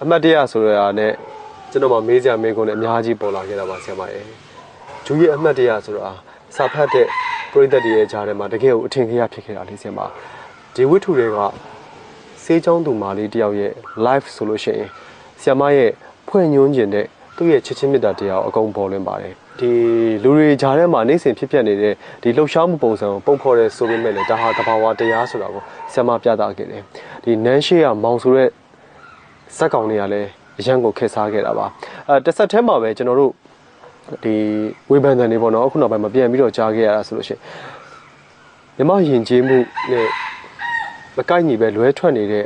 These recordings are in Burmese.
အမှတ်တရဆိုရတဲ့ကျွန်တော်မှမေးစရာမေးခွန်းနဲ့အများကြီးပေါ်လာခဲ့တာပါဆရာမရဲ့ဂျူရဲ့အမှတ်တရဆိုတာစာဖတ်တဲ့ပရိသတ်တွေရဲ့ကြားထဲမှာတကယ်ကိုအထင်ကြီးဖြစ်ခဲ့တာလေးဆရာမဒီဝိထုတွေကစေးချောင်းသူမာလေးတယောက်ရဲ့ live ဆိုလို့ရှိရင်ဆရာမရဲ့ဖွဲ့ညွှန်းခြင်းတဲ့သူ့ရဲ့ချစ်ချင်းမြတ်တာတရားကိုအကုန်ပေါ်လွင်ပါတယ်ဒီလူတွေကြားထဲမှာနေ့စဉ်ဖြစ်ပျက်နေတဲ့ဒီလှုပ်ရှားမှုပုံစံကိုပုံဖော်ရဲဆိုပေမဲ့လည်းဒါဟာတဘာဝတရားဆိုတာကိုဆရာမပြသခဲ့တယ်ဒီနန်းရှိရမောင်ဆိုတဲ့ဇက်ကောင်တွေကလည်းအရန်ကိုခက်စားခဲ့တာပါတစ်ဆက်တည်းမှာပဲကျွန်တော်တို့ဒီဝေဖန်တယ်နေပေါ့နော်အခုနောက်ပိုင်းမှာပြန်ပြီးတော့ကြားခဲ့ရတာဆိုလို့ရှိရင်မြမယဉ်ကျေးမှုနဲ့မကိုက်ညီပဲလွဲထွက်နေတဲ့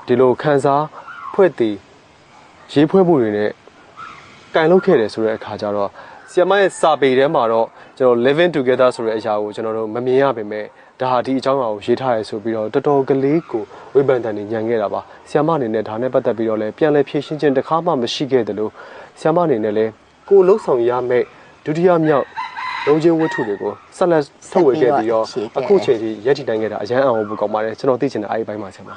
ဒီလိုခန်းစားဖွဲ့တည်ရေးဖွဲ့မှုတွေနဲ့ကင်လုပ်ခဲ့တယ်ဆိုတဲ့အခါကျတော့ဆီယမရဲ့စာပေထဲမှာတော့ကျွန်တော် living together ဆိုတဲ့အရာကိုကျွန်တော်တို့မမြင်ရပါပဲဒါဟာဒီအကြောင်းအရာကိုရေးထားရဲဆိုပြီးတော့တော်တော်ကလေးကိုဝိပန်တန်နေညံခဲ့တာပါဆီယမအနေနဲ့ဒါနဲ့ပတ်သက်ပြီးတော့လည်းပြန်လဲဖြည့်ရှင်းခြင်းတစ်ခါမှမရှိခဲ့တယ်လို့ဆီယမအနေနဲ့လည်းကိုလှုပ်ဆောင်ရမယ့်ဒုတိယမြောက်လုံးချင်းဝတ္ထုတွေကိုဆက်လက်ထုတ်ဝေခဲ့ပြီးတော့အခုချိန်ထိရက်တည်တိုင်းခဲ့တာအရန်အောင်ဘူးကောင်းပါတယ်ကျွန်တော်သိချင်တဲ့အဲ့ဒီဘက်မှာဆရာမ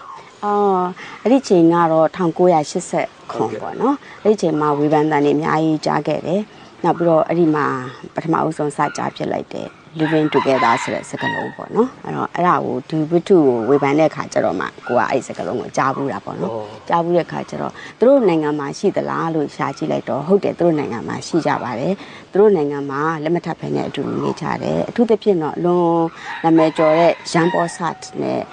အဲ့ဒီချိန်ကတော့1980ခုပေါ့နော်အဲ့ဒီချိန်မှာဝေဖန်တန်တွေအများကြီးကြားခဲ့တယ်နောက်ပြီးတော့အဲ့ဒီမှာပထမအဆုံးစကြားဖြစ်လိုက်တဲ့ living together ဆိုတဲ့စကားလုံးပေါ့နော်အဲ့တော့အဲ့ဒါကိုဒီဝတ္ထုကိုဝေဖန်တဲ့အခါကျတော့မှကိုကအဲ့ဒီစကားလုံးကိုကြားဘူးတာပေါ့နော်ကြားဘူးတဲ့အခါကျတော့သူတို့နိုင်ငံမှာရှိသလားလို့ရှာကြည့်လိုက်တော့ဟုတ်တယ်သူတို့နိုင်ငံမှာရှိကြပါတယ်သူတို့နိုင်ငံမှာလက်မထပ်ဖဲနဲ့အတူနေကြတယ်အထူးသဖြင့်တော့လွန်နာမည်ကျော်တဲ့ဂျန်ပေါ်ဆတ်နဲ့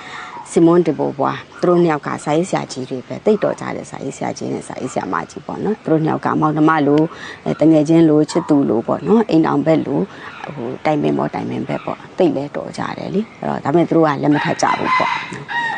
စီမွန်ဒီဘိုဘွာသူတို့နှစ်ယောက်ကစာရေးဆရာကြီးတွေပဲတိတ်တော်ကြတဲ့စာရေးဆရာကြီးနဲ့စာရေးဆရာမကြီးပေါ့နော်သူတို့နှစ်ယောက်ကမောင်နှမလိုတငယ်ချင်းလိုချစ်သူလိုပေါ့နော်အိမ်အောင်ဘက်လိုဟိုတိုင်ပင်ဘက်ပေါ့တိတ်လဲတော်ကြတယ်လေအဲ့တော့ဒါပေမဲ့သူတို့ကလက်မထပ်ကြဘူးပေါ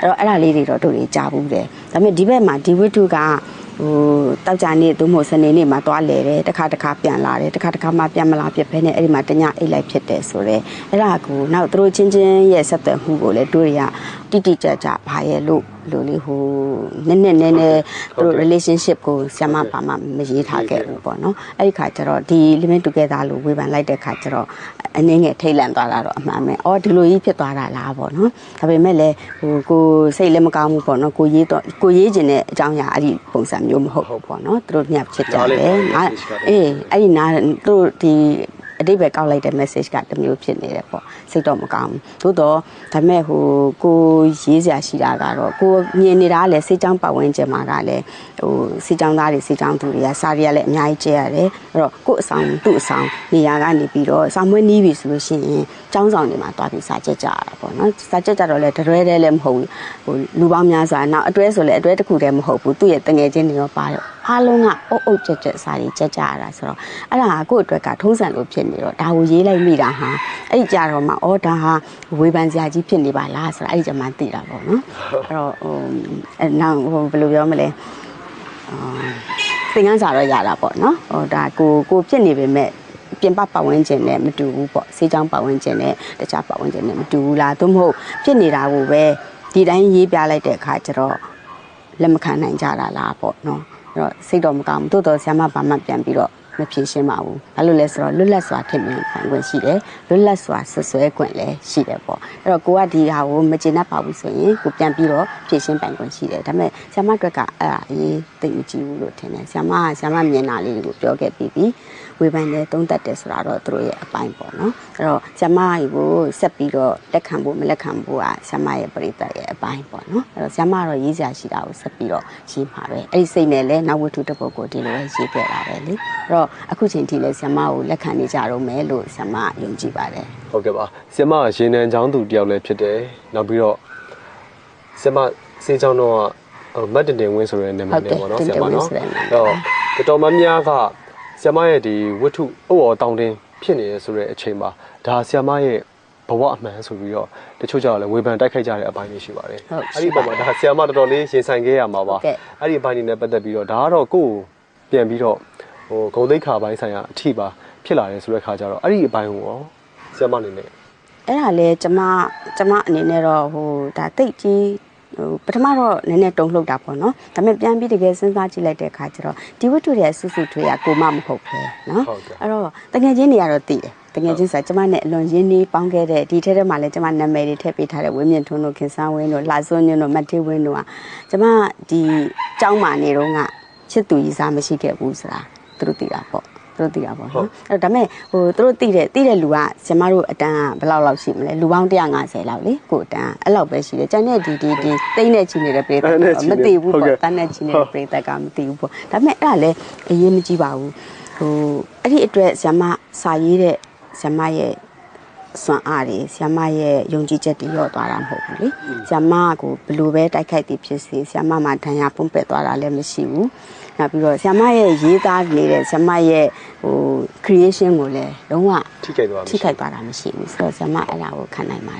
့အဲ့တော့အဲ့ဒါလေးတွေတော့တို့တွေကြားဘူးတယ်ဒါပေမဲ့ဒီဘက်မှာဒီဝတ္ထုကဟိုတောက်ကြနေ့သို့မဟုတ်စနေနေ့မှာသွားလဲတယ်တစ်ခါပြန်လာတယ်တစ်ခါမှပြန်မလာပြစ်ဖဲနဲ့အဲ့ဒီမှာတညအိတ်လိုက်ဖြစ်တယ်ဆိုတော့အဲ့ဒါကိုနောက်သူတို့ချင်းရဲ့ဆက်သွယ်မှုကိုလည်းတို့တွေကတိကျကျဘာရဲ့လို့လိုလေးဟိုနည်းသူတို့ relationship ကိုဆရာမပါမမရေးထားခဲ့ဘူးပေါ့နော်အဲ့ဒီခါကျတော့ဒီ living together လို့ဝေဖန်လိုက်တဲ့ခါကျတော့အနည်းငယ်ထိတ်လန့်သွားတာတော့အမှန်ပဲအော်ဒီလိုကြီးဖြစ်သွားတာလားပေါ့နော်ဒါပေမဲ့လည်းဟိုကိုစိတ်လည်းမကောင်းဘူးပေါ့နော်ကိုရေးခြင်းတဲ့အကြောင်းအရာအဲ့ဒီပုံစံမျိုးမဟုတ်ဘူးပေါ့နော်သူတို့ညှပ်ချစ်ကြတယ်အေးအဲ့ဒီနားသူတို့ဒီအတိတ်ပဲကောက်လိုက်တဲ့ message ကတမျိုးဖြစ်နေတယ်ပေါ့စိတ်တော့မကောင်းဘူးသို့တော့ဒါပေမဲ့ဟိုကိုရေးစရာရှိတာကတော့ကိုမြင်နေတာကလည်းစိတ်ကြောင်းပတ်ဝန်းကျင်မှာကလည်းဟိုစိတ်ကြောင်းသားတွေစိတ်ကြောင်းသူတွေကစာတွေကလည်းအများကြီးကျဲရတယ်အဲ့တော့ကို့အဆောင်သူ့အဆောင်နေရာကနေပြီးတော့စာမွေးနီးပြီဆိုလို့ရှိရင်ကျောင်းဆောင်တွေမှာတွားပြီးစာကြက်ကြရတာပေါ့နော်စာကြက်ကြတော့လည်းတရွဲတည်းလည်းမဟုတ်ဘူးဟိုလူပေါင်းများစွာနောက်အတွဲဆိုလည်းအတွဲတစ်ခုတည်းမဟုတ်ဘူးသူ့ရဲ့တငယ်ချင်းတွေရောပါတော့အားလုံးကအုပ်ကြက်စာတွေကြက်ကြရတာဆိုတော့အဲ့ဒါကကို့အတွက်ကထုံးစံလို့ဖြစ်နေတော့ဒါကိုရေးလိုက်မိတာဟာအဲ့ဒီကြတော့မှအော်ဒါဟာဝေဖန်စရာကြီးဖြစ်နေပါလားဆိုတော့အဲ့ဒီကြမှာသိတာပေါ့နော်အဲ့တော့ဟိုနောက်ဟိုဘယ်လိုပြောမလဲသင်ခန်းစာတော့ရတာပေါ့နော်ဟိုဒါကိုဖြစ်နေပေမဲ့ပြင်ပပတ်ဝန်းကျင်နဲ့မတူဘူးပေါ့စေးချောင်းပတ်ဝန်းကျင်နဲ့တခြားပတ်ဝန်းကျင်နဲ့မတူဘူးလားသို့မဟုတ်ဖြစ်နေတာကိုပဲဒီတိုင်းရေးပြလိုက်တဲ့အခါကျတော့လက်မခံနိုင်ကြတာလားပေါ့နော်အဲ့တော့စိတ်တော့မကောင်းဘူးတိုးတော်ဆရာမဘာမှပြန်ပြီးတော့မဖြေရှင်းပါဘူးဘာလို့လဲဆိုတော့လွတ်လပ်စွာထင်မြင်ပိုင်ခွင့်ရှိတယ်လွတ်လပ်စွာဆွဆွဲခွင့်လည်းရှိတယ်ပေါ့အဲ့တော့ကိုကဒီဟာကိုမကျေနပ်ပါဘူးဆိုရင်ကိုပြန်ပြီးတော့ဖြေရှင်းပိုင်ခွင့်ရှိတယ်ဒါပေမဲ့ဆရာမအတွက်ကအဲ့ဒါအရေးသိမကြည့်ဘူးလို့ထင်တယ်ဆရာမမြင်တာလေးတွေကိုပြောခဲ့ပြီးဝေဖန်တယ်သုံးသပ်တယ်ဆိုတာတော့သူတို့ရဲ့အပိုင်းပေါ့နော်အဲ့တော့ဆရာမကိုဆက်ပြီးတော့လက်ခံဖို့မလက်ခံဖို့ကဆရာမရဲ့ပရိသတ်ရဲ့အပိုင်းပေါ့နော်အဲ့တော့ဆရာမကတော့ရေးစရာရှိတာကိုဆက်ပြီးတော့ရေးမှာပဲအဲ့ဒီစိတ်နဲ့လည်းနောက်ဝတ္ထုတစ်ပုဒ်ကိုဒီလိုပဲရေးခဲ့တာပဲလေအဲ့တော့အခုချိန်ထိလည်းဆရာမကိုလက်ခံနေကြတော့မယ်လို့ဆရာမယုံကြည်ပါတယ်ဟုတ်ကဲ့ပါဆရာမရေနံချောင်းသူတယောက်လည်းဖြစ်တယ်နောက်ပြီးတော့ဆရာမစေးချောင်းတော့မတ်တင်ဝင်းဆိုတဲ့နာမည်နဲ့ပေါ့နော်ဆရာမနော်အဲ့တော့တော်တော်များများကဆရာမရဲ့ဒီဝတ္ထုအဝေါ်တောင်းတင်းဖြစ်နေရဆိုတဲ့အချိန်မှာဒါဆရာမရဲ့ဘဝအမှန်ဆိုပြီးတော့တချို့ကြောင့်လည်းဝေဖန်တိုက်ခိုက်ကြတဲ့အပိုင်းတွေရှိပါတယ်အဲ့ဒီပုံမှာဒါဆရာမတော်တော်လေးရင်ဆိုင်ခဲ့ရမှာပါအဲ့ဒီအပိုင်းတွေနဲ့ပတ်သက်ပြီးတော့ဒါကတော့ကိုယ်ပြန်ပြီးတော့ဟိုဂုံသိက္ခာပိုင်းဆိုင်ရာအထီးပါဖြစ်လာတယ်ဆိုတဲ့ခါကျတော့အဲ့ဒီအပိုင်းကိုရောဆရာမအနေနဲ့အဲ့ဒါလေကျမအနေနဲ့တော့ဟိုဒါတိတ်ကြီးဟိုပထမတော့နည်းနည်းတုံ့လှုပ်တာပေါ့နော်ဒါပေမဲ့ပြန်ပြီးတကယ်စဉ်းစားကြည့်လိုက်တဲ့အခါကျတော့ဒီဝတ္ထုရဲ့စုစုထွေးကကိုမမဟုတ်ပဲနော်အဲ့တော့တကယ်ချင်းတွေကတော့သိတယ်တကယ်ချင်းဆိုကျမနဲ့အလွန်ရင်းနှီးပေါင်းခဲ့တဲ့ဒီထဲမှာလည်းကျမနာမည်တွေထည့်ပေးထားတဲ့ဝင်းမြင့်ထွန်းတို့ခင်ဆန်းဝင်းတို့လှစွန်းညွန့်တို့မတ်ထေးဝင်းတို့ကကျမဒီကျောင်းမှာနေတော့က ချစ်သူကြီးစားမရှိခဲ့ဘူးဆိုတာသူတို့သိတာပေါ့သူတို့သိတာပေါ့နော်အဲ့ဒါမဲ့ဟိုသူတို့သိတဲ့လူကကျမတို့အတန်းကဘယ်လောက်ရှိမလဲလူပေါင်း150လောက်လေကိုအတန်းအဲ့လောက်ပဲရှိတယ်ကျန်တဲ့ဒီတိတ်နဲ့ချီနေတဲ့ပြည်သက်မသိဘူးပေါ့တန်းနဲ့ချီနေတဲ့ပြည်သက်ကမသိဘူးပေါ့ဒါမဲ့အဲ့ဒါလည်းအရေးမကြီးပါဘူးဟိုအဲ့ဒီအတွက်ဆရာမစာရေးတဲ့ဆရာမရဲ့စွမ်းအားတွေဆရာမရဲ့ယုံကြည်ချက်တွေရော့သွားတာမဟုတ်ဘူးလေဆရာမကိုဘယ်လိုပဲတိုက်ခိုက်တည်ဖြစ်စေဆရာမမှာဒဏ်ရာပုံပက်သွားတာလည်းမရှိဘူးနောက်ပြီးတော့ဆရာမရဲ့ရေးသားနေတဲ့ဆရာမရဲ့ဟို creation ကိုလည်းလုံးဝထိခိုက်သွားတာမရှိဘူးဆိုတော့ဆရာမအဲ့ဒါကိုခံနိုင်ပါတယ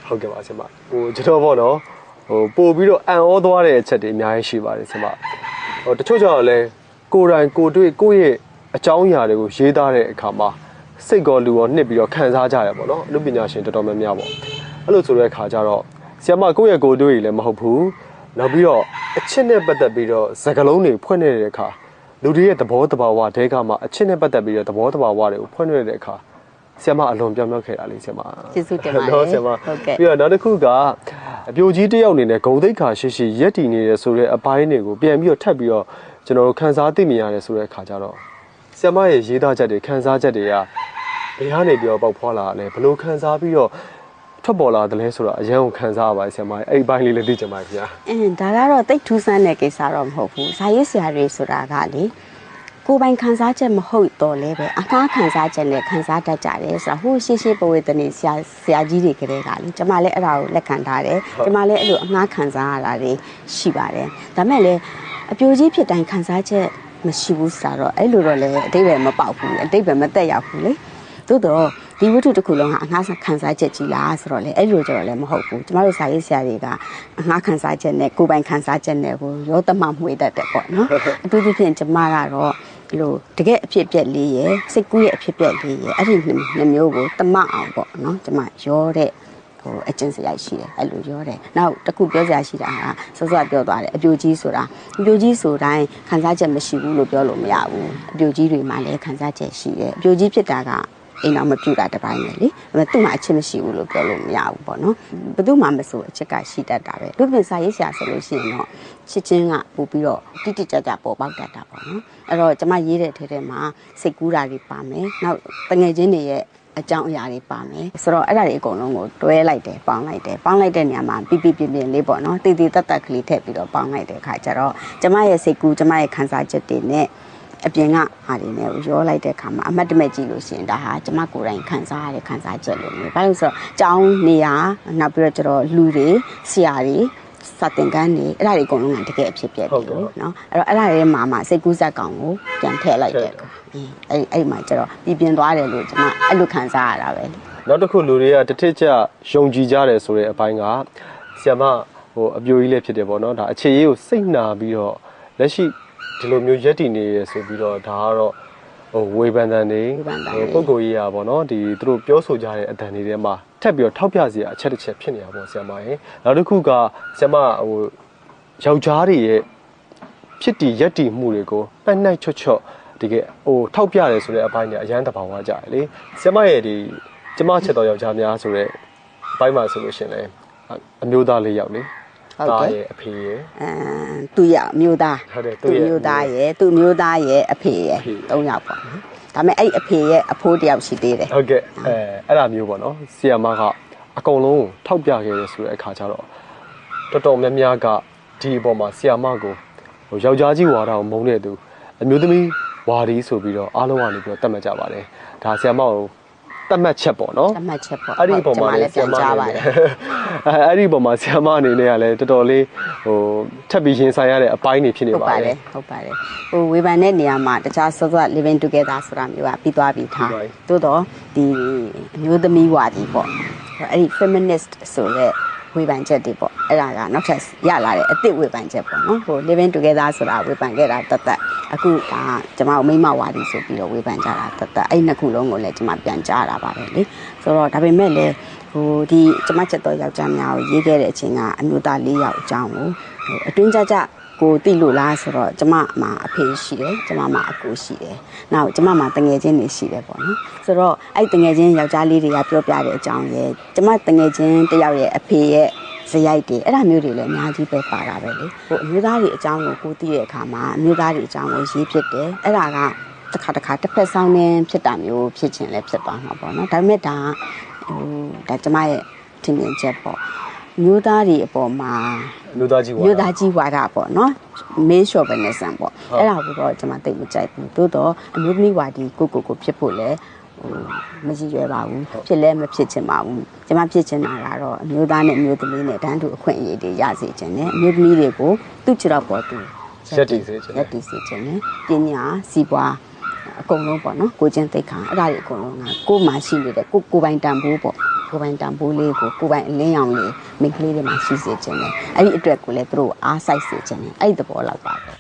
်ဟုတ်ကဲ့ပါဆရာမဟိုကျွန်တော်ပေါ့နော်ဟိုပို့ပြီးတော့အံ့ဩသွားတဲ့အချက်တွေအများကြီးရှိပါတယ်ဆရာမဟိုတချို့ကြောင့်လည်းကိုယ်တိုင်ကိုတွေ့ကိုယ့်ရဲ့အကြောင်းအရာတွေကိုရေးသားတဲ့အခါမှာစိတ်ကောလူရောနှစ်ပြီးတော့ခံစားကြရပေါ့နော်အမှုပညာရှင်တော်တော်များများပေါ့အဲ့လိုဆိုတဲ့အခါကျတော့ဆရာမကိုယ့်ရဲ့ကိုယ်တွေ့လည်းမဟုတ်ဘူးနောက်ပြီးတော့အချစ်နဲ့ပတ်သက်ပြီးတော့စကားလုံးတွေဖွင့်နေတဲ့အခါလူတွေရဲ့သဘောတဘာဝတဲကမှအချစ်နဲ့ပတ်သက်ပြီးတော့သဘောတဘာဝတွေကိုဖွင့်နေတဲ့အခါဆရာမအလွန်ပြောင်းမြောက်ခဲ့တာလေဆရာမကျေးဇူးတင်ပါတယ်ဆရာမဟုတ်ကဲ့ပြီးတော့နောက်တစ်ခုကအပြိုကြီးတစ်ယောက်အနေနဲ့ဂုံသိက္ခာရှိရက်တည်နေတယ်ဆိုတဲ့အပိုင်းတွေကိုပြန်ပြီးတော့ထပ်ပြီးတော့ကျွန်တော်တို့ခန်းစားသိမြင်ရတယ်ဆိုတဲ့အခါကျတော့ဆရာမရဲ့ရေးသားချက်တွေခန်းစားချက်တွေကဘယ်ကနေပြီးတော့ပေါက်ဖွာလာလဲဘလို့ခန်းစားပြီးတော့ထွက်ပေါ်လာတယ်လဲဆိုတာအရင်ကခန်းစားရပါတယ်ဆရာမအဲ့ဒီဘိုင်းလေးလည်းသိချင်ပါဗျာဒါကတော့တိတ်ထူးဆန်းတဲ့ကိစ္စတော့မဟုတ်ဘူးဇာရေးဆရာတွေဆိုတာကလေကိုယ်ပိုင်ခန်းစားချက်မဟုတ်တော့လဲပဲအခါခန်းစားချက်နဲ့ခန်းစားတတ်ကြတယ်ဆိုတာဟိုရှေးပဝေသနေဆရာကြီးတွေကလေးကလေကျွန်မလည်းအဲ့ဒါကိုလက်ခံထားတယ်ကျွန်မလည်းအဲ့လိုအငှားခန်းစားရတာတွေရှိပါတယ်ဒါမဲ့လည်းအပြိုကြီးဖြစ်တိုင်းခန်းစားချက်မရှိဘူးဆိုတာတော့အဲ့လိုတော့လည်းအတိတ်ပဲမပေါက်ဘူးအတိတ်ပဲမတက်ရောက်ဘူးလေသို့တော့ဒီဝတ္ထုတစ်ခုလုံးကအငှားခန်းစားချက်ကြီးလားဆိုတော့လေအဲ့လိုကြတော့လည်းမဟုတ်ဘူးကျမတို့စာရေးဆရာတွေကအငှားခန်းစားချက်နဲ့ကိုယ်ပိုင်ခန်းစားချက်နဲ့ကိုရောတမမှွေတတ်တယ်ပေါ့နော်အထူးသဖြင့်ကျမကတော့ဒီလိုတကယ်အဖြစ်ပြက်လေးရယ်စိတ်ကူးရဲ့အဖြစ်ပြက်လေးရယ်အဲ့ဒီနှစ်မျိုးကိုတမအောင်ပေါ့နော်ကျမရောတဲ့ဟိုအကျဉ်းစရိုက်ရှိတယ်အဲ့လိုရောတယ်နောက်တစ်ခုပြောစရာရှိတာကစောစောပြောသွားတယ်အပြိုကြီးဆိုတာအပြိုကြီးဆိုတိုင်းခန်းစားချက်မရှိဘူးလို့ပြောလို့မရဘူးအပြိုကြီးတွေမှာလည်းခန်းစားချက်ရှိတယ်အပြိုကြီးဖြစ်တာကအိမ်အောင်မပြူတာတစ်ပိုင်းပဲလေဒါပေမဲ့သူ့မှာအချစ်မရှိဘူးလို့ပြောလို့မရဘူးပေါ့နော်ဘယ်သူမှမဆိုအချစ်ကရှိတတ်တာပဲလူပြင်စာရေးဆရာဆိုလို့ရှိရင်တော့ချစ်ချင်းကပို့ပြီးတော့တိတိကျကျပေါ်ပေါက်တတ်တာပေါ့နော်အဲ့တော့ကျမရေးတဲ့ထဲမှာစိတ်ကူးတာတွေပါမယ်နောက်တငယ်ချင်းတွေရဲ့အကြောင်းအရာတွေပါမယ်ဆိုတော့အဲ့ဒါတွေအကုန်လုံးကိုတွဲလိုက်တယ်ပေါင်းလိုက်တဲ့နေရာမှာပြပြလေးပေါ့နော်တည်တည်တတ်တတ်ကလေးထည့်ပြီးတော့ပေါင်းလိုက်တဲ့အခါကျတော့ကျမရဲ့စိတ်ကူးကျမရဲ့ခန်းစားချက်တွေနဲ့အပြင်ကဟာတွေနဲ့ရောလိုက်တဲ့အခါမှာအမတ်တမဲ့ကြည့်လို့ရှိရင်ဒါဟာကျမကိုယ်တိုင်ခန်းစားရတဲ့ခန်းစားချက်လို့မျိုးဘာလို့ဆိုတော့ကျောင်းနေရာနောက်ပြီးတော့ကျတော့လူတွေဆရာတွေစာသင်ခန်းတွေအဲ့ဒါတွေအကုန်လုံးကတကယ်အဖြစ်ပြက်တယ်နော်အဲ့တော့အဲ့ဒါတွေမှာစိတ်ကူးဇက်ကောင်ကိုပြန်ထည့်လိုက်တယ်အဲ့မှာကျတော့ပြင်းသွားတယ်လို့ကျမအဲ့လိုခန်းစားရတာပဲနောက်တစ်ခုလူတွေကတစ်ထစ်ကျယုံကြည်ကြတယ်ဆိုတဲ့အပိုင်းကဆရာမဟိုအပြိုကြီးလည်းဖြစ်တယ်ပေါ့နော်ဒါအခြေရေးကိုစိတ်နာပြီးတော့လက်ရှိဒီလိုမျိုးရက်တည်နေရဆိုပြီးတော့ဒါကတော့ဟိုဝေဖန်တဲ့နေပုံကိုကြီးอ่ะပေါ့နော်ဒီသူတို့ပြောဆိုကြတဲ့အတန်တွေထဲမှာထပ်ပြီးတော့ထောက်ပြစရာအချက်တစ်ချက်ဖြစ်နေတာပေါ့ဆရာမရေနောက်တစ်ခုကဆရာမဟိုယောက်ျားတွေရဲ့ဖြစ်တည်ရက်တည်မှုတွေကိုနှိုက်ချွတ်တကယ်ဟိုထောက်ပြတယ်ဆိုတဲ့အပိုင်းတွေအရန်တဘာဝကြတယ်လေဆရာမရဲ့ဒီကျမချက်တော်ယောက်ျားများဆိုတဲ့အပိုင်းမှာဆိုလို့ရှင်လေအမျိုးသားလေးယောက်လေဟုတ်ကဲ့အဖေရဲ့သူရမျိုးသားဟုတ်တယ်သူမျိုးသားရဲ့သူမျိုးသားရဲ့အဖေရဲ့၃ယောက်ပေါ့နော်ဒါပေမဲ့အဲ့အဖေရဲ့အဖိုးတယောက်ရှိသေးတယ်ဟုတ်ကဲ့အဲ့ဒါမျိုးပေါ့နော်ဆီယာမကအကုန်လုံးထောက်ပြခဲ့ရဆိုတဲ့အခါကျတော့တော်တော်များများကဒီအပေါ်မှာဆီယာမကိုဟိုယောက်ျားကြီးဝါဒကိုမုန်းတဲ့သူအမျိုးသမီးဝါဒီဆိုပြီးတော့အားလုံးကနေပြီးတော့တတ်မှတ်ကြပါတယ်ဒါဆီယာမကိုတတ်မှတ်ချက်ပေါ့နော်တတ်မှတ်ချက်ပေါ့အဲ့ဒီပုံမှာလည်းပြန်ကြားပါတယ်အဲ့ဒီပုံမှာဆရာမအနေနဲ့ကလည်းတော်တော်လေးဟိုထပ်ပြီးရင်ဆိုင်ရတဲ့အပိုင်းတွေဖြစ်နေပါတယ်ဟုတ်ပါတယ်ဟိုဝေဖန်တဲ့နေရာမှာတခြားစောစော living together ဆိုတာမျိုးကပြီးသွားပြီးထားသို့တော့ဒီအမျိုးသမီးဝါဒီပေါ့အဲ့ဒီ feminist ဆိုတဲ့ဝေဖန်ချက်တွေပေါ့အဲ့ဒါကနောက်ထပ်ရလာတဲ့အစ်စ်ဝေဖန်ချက်ပေါ့နော်ဟို living together ဆိုတာဝေဖန်ခဲ့တာတတ်အခုဒါကျွန်မတို့မိမဝါဒီဆိုပြီးတော့ဝေဖန်ကြတာတတ်အဲ့နှစ်ခုလုံးကိုလည်းကျွန်မပြန်ကြားတာပါပဲလေဆိုတော့ဒါပေမဲ့လည်းဟိုဒီကျွန်မချက်တော်ယောက်ျားများကိုရေးခဲ့တဲ့အချိန်ကအမျိုးသား၄ယောက်အကြောင်းကိုဟိုအတွင်းကြကိုတိလို့လားဆိုတော့ကျမမှာအဖေရှိတယ်ကျမမှာအကိုရှိတယ်နောက်ကျမမှာတငယ်ချင်းတွေရှိတယ်ပေါ့နော်ဆိုတော့အဲ့တငယ်ချင်းယောက်ျားလေးတွေကပြောပြတဲ့အကြောင်းရဲ့ကျမတငယ်ချင်းတယောက်ရဲ့အဖေရဲ့ဇ ရိုက်တွေအဲ့ဒါမျိုးတွေလည်းအများကြီးပဲပါတာပဲလေဟိုအမျိုးသားတွေအကြောင်းကိုကိုသိတဲ့အခါမှာအမျိုးသားတွေအကြောင်းကိုရေးဖြစ်တယ်အဲ့ဒါကတစ်ခါတစ်ဖက်ဆောင်နေဖြစ်တာမျိုးဖြစ်ခြင်းလည်းဖြစ်သွားမှာပေါ့နော်ဒါပေမဲ့ဒါဒါကျမရဲ့ထင်မြင်ချက်ပေါ့မျိုးသားတွေအပေါ်မှာမျိုးသားကြီးဝါဒပေါ့နော်မေးလျှော့ပဲနေစံပေါ့အဲ့ဒါကိုတော့ကျွန်မသိမကြိုက်ဘူးသို့တော့အမျိုးသမီးဝါဒီကိုဖြစ်ဖို့လဲမကြည့်ရွယ်ပါဘူးဖြစ်လဲမဖြစ်ချင်ပါဘူးကျွန်မဖြစ်ချင်တာကတော့အမျိုးသားနဲ့အမျိုးသမီးနဲ့တန်းတူအခွင့်အရေးတွေရစေချင်တယ်အမျိုးသမီးတွေကိုသူ့ခြေတော့ပေါ်သူရက်တည်စေချင်တယ်ပညာစီးပွားအကုန်လုံးပေါ့နော်ကိုချင်းသိက္ခာအဲ့ဒါတွေအကုန်လုံးကကိုယ်မှရှိနေတဲ့ကိုပိုင်တန်ဖိုးပေါ့ကိုပိုင်တန်ဖိုးလေးကိုကိုပိုင်အလင်းရောင်လေးမိန်းကလေးတွေမှရှိစေချင်တယ်အဲ့ဒီအတွက်ကိုလည်းသူတို့အားစိုက်စေချင်တယ်အဲ့ဒီသဘောလောက်ပါပဲ